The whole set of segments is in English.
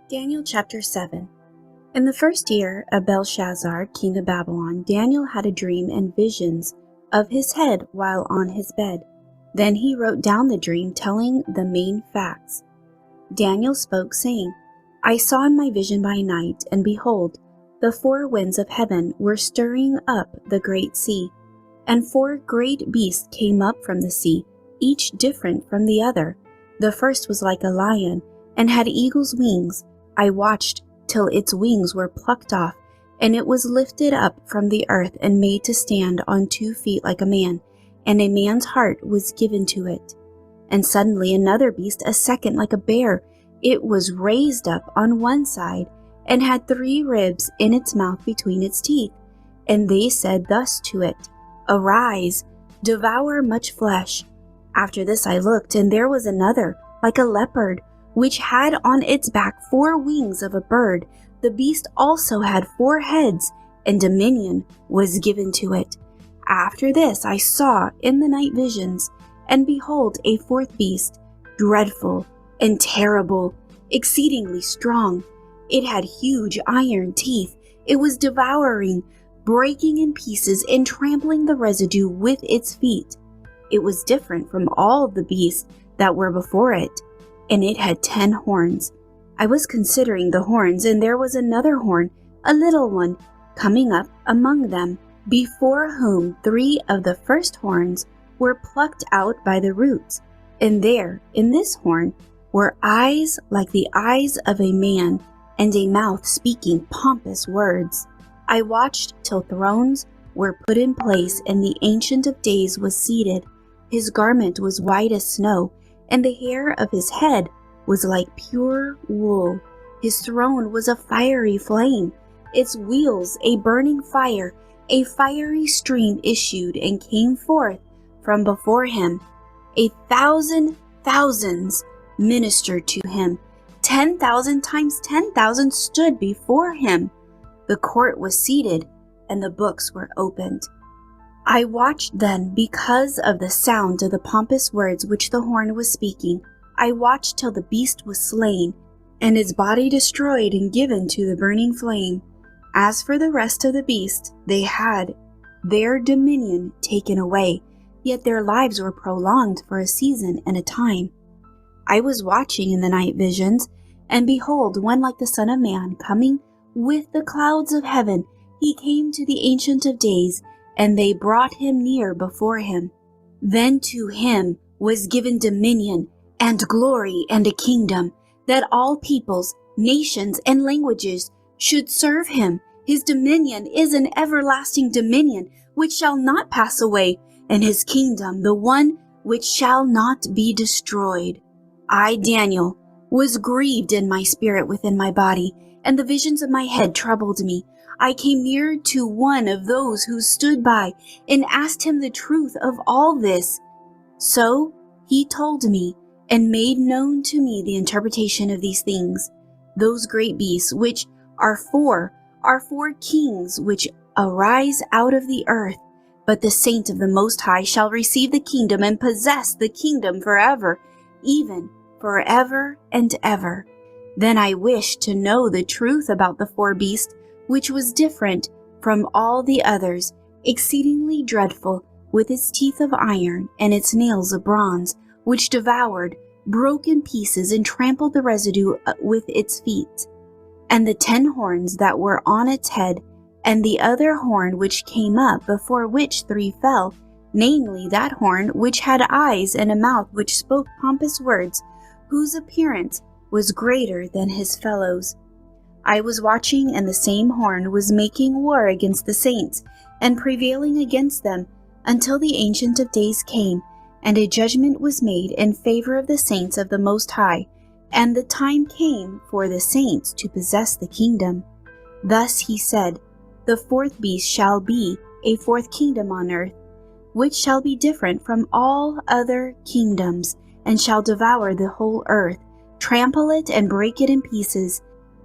Daniel chapter 7. In the first year of Belshazzar, king of Babylon, Daniel had a dream and visions of his head while on his bed. Then he wrote down the dream, telling the main facts. Daniel spoke, saying, I saw in my vision by night, and behold, the four winds of heaven were stirring up the great sea, and four great beasts came up from the sea, each different from the other. The first was like a lion, and had eagle's wings. I watched till its wings were plucked off, and it was lifted up from the earth and made to stand on 2 feet like a man, and a man's heart was given to it. And suddenly another beast, a second like a bear, it was raised up on one side, and had 3 ribs in its mouth between its teeth. And they said thus to it, Arise, devour much flesh. After this I looked, and there was another, like a leopard, which had on its back 4 wings of a bird. The beast also had 4 heads, and dominion was given to it. After this I saw in the night visions, and behold, a 4th beast, dreadful and terrible, exceedingly strong. It had huge iron teeth. It was devouring, breaking in pieces, and trampling the residue with its feet. It was different from all the beasts that were before it, and it had 10 horns. I was considering the horns, and there was another horn, a little one, coming up among them, before whom 3 of the first horns were plucked out by the roots. And there, in this horn, were eyes like the eyes of a man, and a mouth speaking pompous words. I watched till thrones were put in place, and the Ancient of Days was seated. His garment was white as snow, and the hair of his head was like pure wool. His throne was a fiery flame, its wheels a burning fire. A fiery stream issued and came forth from before him. 1,000 thousands ministered to him. 10,000 times 10,000 stood before him. The court was seated, and the books were opened. I watched then because of the sound of the pompous words which the horn was speaking. I watched till the beast was slain, and its body destroyed and given to the burning flame. As for the rest of the beasts, they had their dominion taken away, yet their lives were prolonged for a season and a time. I was watching in the night visions, and behold, one like the Son of Man coming with the clouds of heaven. He came to the Ancient of Days, and they brought him near before him. Then to him was given dominion and glory and a kingdom, that all peoples, nations, and languages should serve him. His dominion is an everlasting dominion which shall not pass away, and his kingdom the one which shall not be destroyed. I, Daniel, was grieved in my spirit within my body, and the visions of my head troubled me. I came near to one of those who stood by, and asked him the truth of all this. So he told me, and made known to me the interpretation of these things. Those great beasts, which are 4 kings which arise out of the earth. But the saint of the Most High shall receive the kingdom and possess the kingdom forever, even forever and ever. Then I wished to know the truth about the 4 beasts, which was different from all the others, exceedingly dreadful, with its teeth of iron and its nails of bronze, which devoured, broke in pieces, and trampled the residue with its feet. And the 10 horns that were on its head, and the other horn which came up, before which 3 fell, namely that horn which had eyes and a mouth which spoke pompous words, whose appearance was greater than his fellows. I was watching, and the same horn was making war against the saints, and prevailing against them, until the Ancient of Days came, and a judgment was made in favor of the saints of the Most High, and the time came for the saints to possess the kingdom. Thus he said, The 4th beast shall be a 4th kingdom on earth, which shall be different from all other kingdoms, and shall devour the whole earth, trample it, and break it in pieces.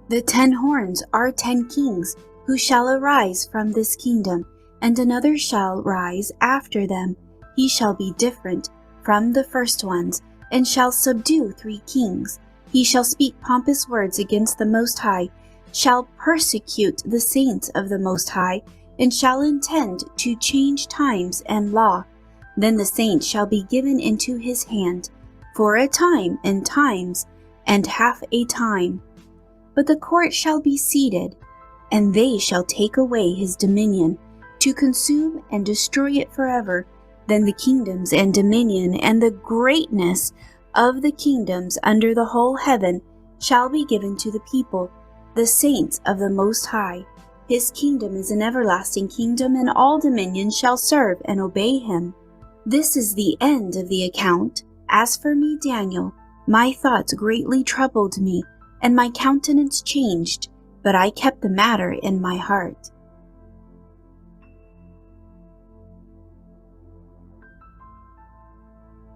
The 10 horns are 10 kings, who shall arise from this kingdom, and another shall rise after them. He shall be different from the first ones, and shall subdue 3 kings. He shall speak pompous words against the Most High, shall persecute the saints of the Most High, and shall intend to change times and law. Then the saints shall be given into his hand, for a time and times, and half a time. But the court shall be seated, and they shall take away his dominion, to consume and destroy it forever. Then the kingdoms and dominion and the greatness of the kingdoms under the whole heaven shall be given to the people, the saints of the Most High. His kingdom is an everlasting kingdom, and all dominions shall serve and obey him. This is the end of the account. As for me, Daniel, my thoughts greatly troubled me, and my countenance changed, but I kept the matter in my heart.